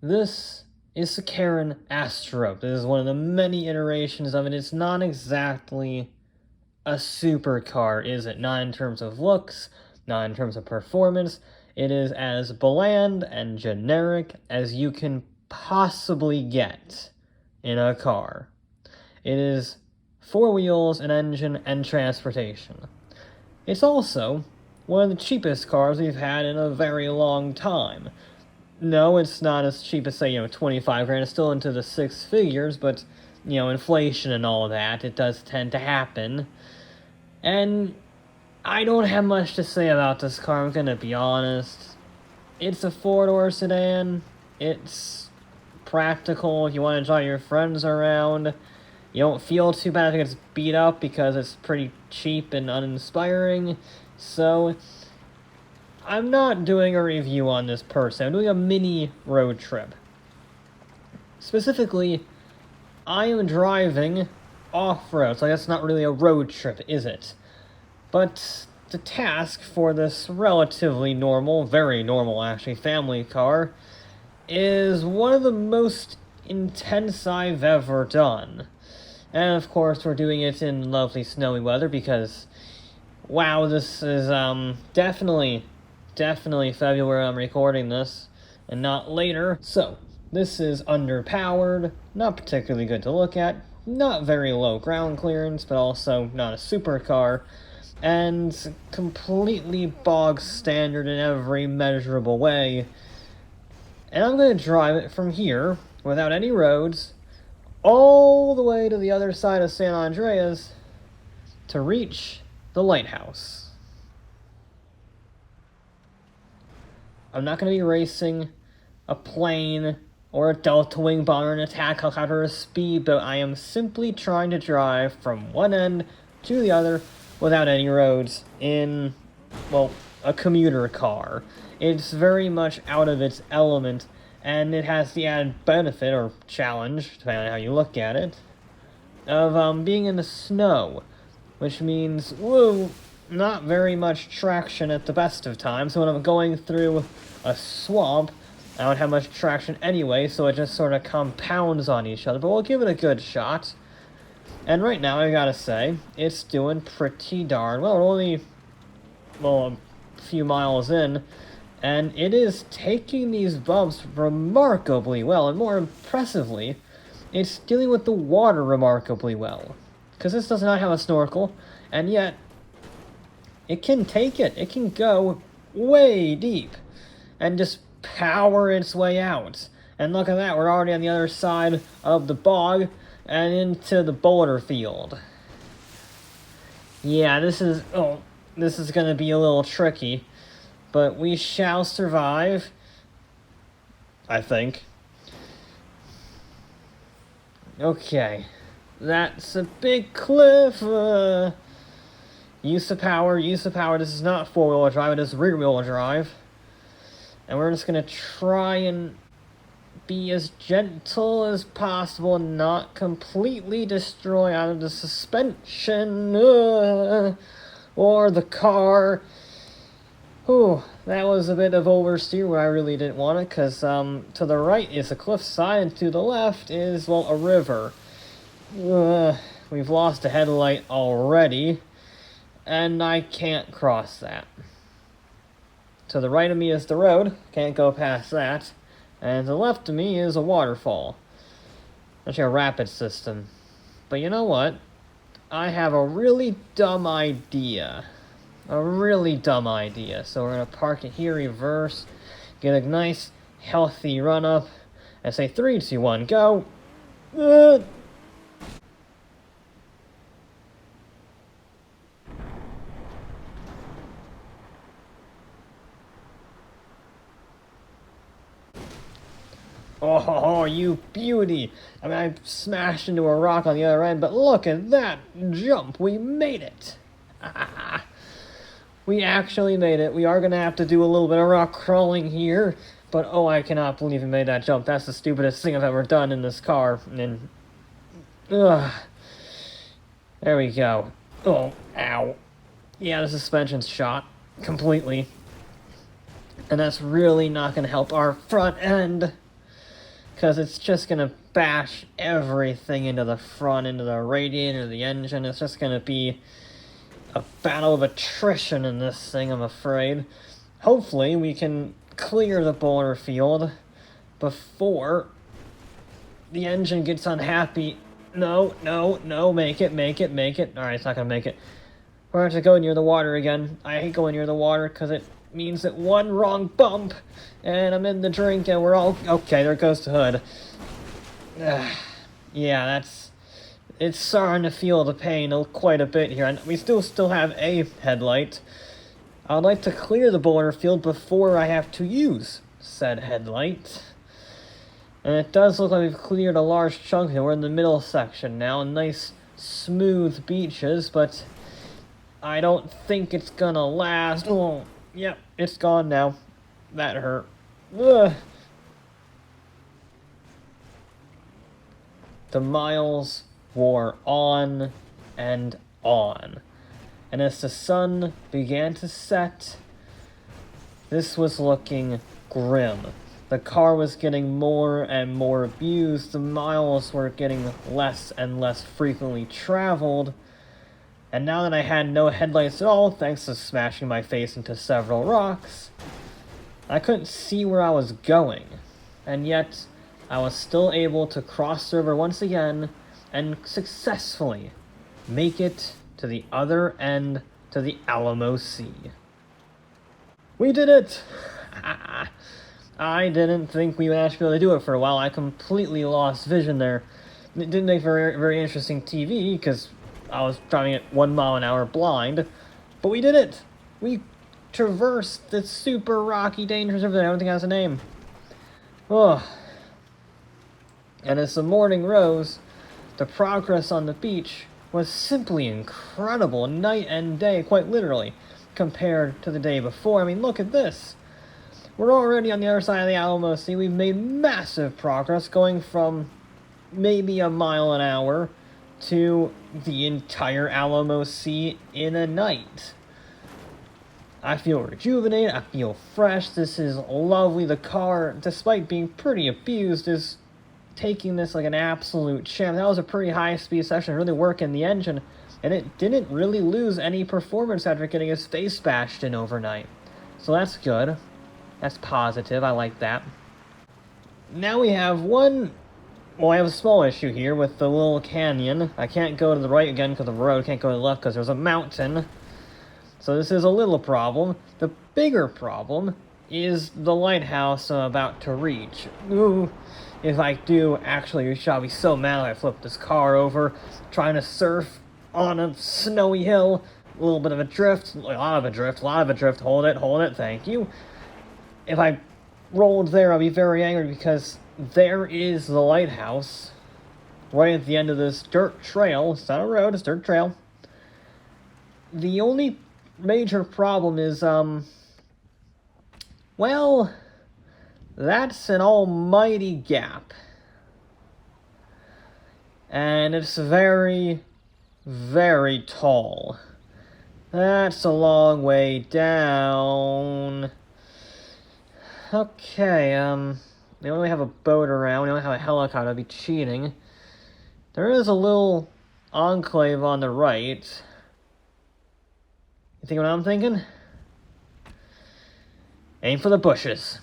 This is the Karin Asterope. This is one of the many iterations of it. It's not exactly a supercar, is it? Not in terms of looks, not in terms of performance. It is as bland and generic as you can possibly get in a car. It is 4 wheels, an engine, and transportation. It's also one of the cheapest cars we've had in a very long time. No, it's not as cheap as, say, 25 grand. It's still into the 6 figures, but, inflation and all that, it does tend to happen. And I don't have much to say about this car, I'm gonna be honest. It's a 4-door sedan. It's practical if you want to drive your friends around. You don't feel too bad if it gets beat up because it's pretty cheap and uninspiring. So, I'm not doing a review on this per se. I'm doing a mini road trip. Specifically, I am driving off-road, so that's not really a road trip, is it? But the task for this relatively normal, very normal actually, family car is one of the most intense I've ever done. And of course, we're doing it in lovely snowy weather because, wow, this is definitely February I'm recording this, and not later. So, this is underpowered, not particularly good to look at, not very low ground clearance, but also not a supercar, and completely bog standard in every measurable way. And I'm going to drive it from here, without any roads, all the way to the other side of San Andreas to reach the lighthouse. I'm not going to be racing a plane or a Delta Wing bomber, an attack helicopter, or a speedboat. I am simply trying to drive from one end to the other without any roads in, well, a commuter car. It's very much out of its element, and it has the added benefit, or challenge, depending on how you look at it, of being in the snow, which means, whoa, not very much traction at the best of times. So when I'm going through a swamp, I don't have much traction anyway, so it just sort of compounds on each other. But we'll give it a good shot. And right now, I gotta say, it's doing pretty darn well. We're only, a few miles in, and it is taking these bumps remarkably well, and more impressively, it's dealing with the water remarkably well. Because this does not have a snorkel, and yet it can take it. It can go way deep and just power its way out. And look at that, we're already on the other side of the bog and into the boulder field. Yeah, this is going to be a little tricky, but we shall survive, I think. Okay, that's a big cliff. Use of power. This is not 4-wheel drive, it is rear-wheel drive. And we're just gonna try and be as gentle as possible and not completely destroy out of the suspension or the car. Ooh, that was a bit of oversteer where I really didn't want it, because to the right is a cliffside and to the left is, well, a river. We've lost a headlight already, and I can't cross that. To the right of me is the road, can't go past that, and to the left of me is a waterfall. Actually a rapid system. But you know what? I have a really dumb idea. So we're gonna park it here, reverse, get a nice, healthy run up, and say 3, 2, 1, go! Oh, you beauty! I mean, I smashed into a rock on the other end, but look at that jump! We made it! We actually made it. We are going to have to do a little bit of rock crawling here, but oh, I cannot believe we made that jump. That's the stupidest thing I've ever done in this car. And there we go. Oh, ow. Yeah, the suspension's shot completely. And that's really not going to help our front end. because it's just going to bash everything into the front, into the radiator, the engine. It's just going to be a battle of attrition in this thing, I'm afraid. Hopefully, we can clear the boiler field before the engine gets unhappy. No, make it. Alright, it's not gonna make it. We're gonna have to go near the water again. I hate going near the water because it means that one wrong bump and I'm in the drink and we're all... Okay, there goes the hood. Yeah, it's starting to feel the pain quite a bit here. And we still have a headlight. I'd like to clear the boiler field before I have to use said headlight. And it does look like we've cleared a large chunk here. We're in the middle section now. Nice, smooth beaches, but I don't think it's gonna last. Oh, yep, it's gone now. That hurt. Ugh. The miles wore on and on. And as the sun began to set, this was looking grim. The car was getting more and more abused, the miles were getting less and less frequently traveled, and now that I had no headlights at all, thanks to smashing my face into several rocks, I couldn't see where I was going, and yet I was still able to cross the river once again and successfully make it to the other end, to the Alamo Sea. We did it! I didn't think we would actually be able to do it for a while. I completely lost vision there. It didn't make very, very interesting TV, because I was driving at 1 mile an hour blind. But we did it! We traversed the super rocky, dangerous river that I don't think has a name. Oh. And as the morning rose, the progress on the beach was simply incredible, night and day, quite literally, compared to the day before. I mean, look at this. We're already on the other side of the Alamo Sea. We've made massive progress, going from maybe a mile an hour to the entire Alamo Sea in a night. I feel rejuvenated, I feel fresh, this is lovely. The car, despite being pretty abused, is taking this like an absolute champ. That was a pretty high-speed session, really working the engine, and it didn't really lose any performance after getting its face bashed in overnight. So that's good. That's positive, I like that. Now we have I have a small issue here with the little canyon. I can't go to the right again because of the road, can't go to the left because there's a mountain. So this is a little problem. The bigger problem is the lighthouse I'm about to reach. Ooh, if I do, actually, you shall be so mad if I flip this car over, trying to surf on a snowy hill. A little bit of a drift, a lot of a drift, hold it, thank you. If I rolled there, I'll be very angry because there is the lighthouse right at the end of this dirt trail. It's not a road, it's a dirt trail. The only major problem is, well, that's an almighty gap. And it's very, very tall. That's a long way down. Okay, we only have a boat around, we only have a helicopter, I'd be cheating. There is a little enclave on the right. You think what I'm thinking? Aim for the bushes.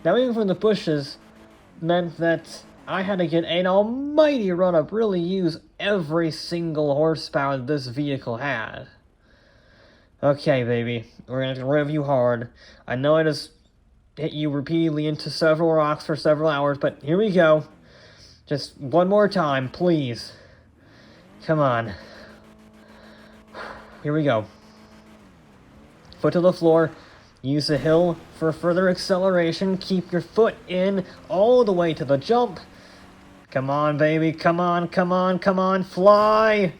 Now aiming for the bushes meant that I had to get an almighty run up, really use every single horsepower that this vehicle had. Okay, baby, we're gonna have to rev you hard. I know I just hit you repeatedly into several rocks for several hours, but here we go. Just one more time, please. Come on. Here we go. Foot to the floor. Use the hill for further acceleration. Keep your foot in all the way to the jump. Come on, baby. Come on, come on, come on. Fly!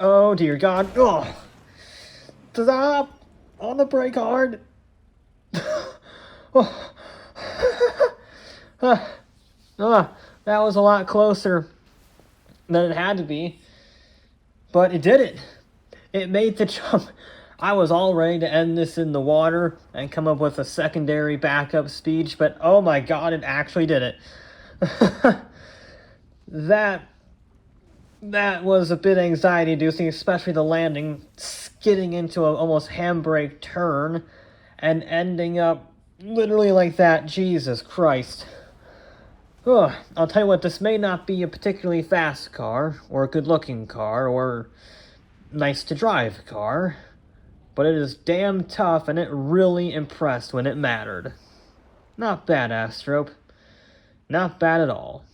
Oh dear God. Oh. Stop! On the brake hard. Oh. That was a lot closer than it had to be. But it did it. It made the jump. I was all ready to end this in the water and come up with a secondary backup speech, but oh my God, it actually did it. That was a bit anxiety-inducing, especially the landing, skidding into an almost handbrake turn and ending up literally like that. Jesus Christ. Ugh. I'll tell you what, this may not be a particularly fast car, or a good-looking car, or nice-to-drive car, but it is damn tough, and it really impressed when it mattered. Not bad, Asterope. Not bad at all.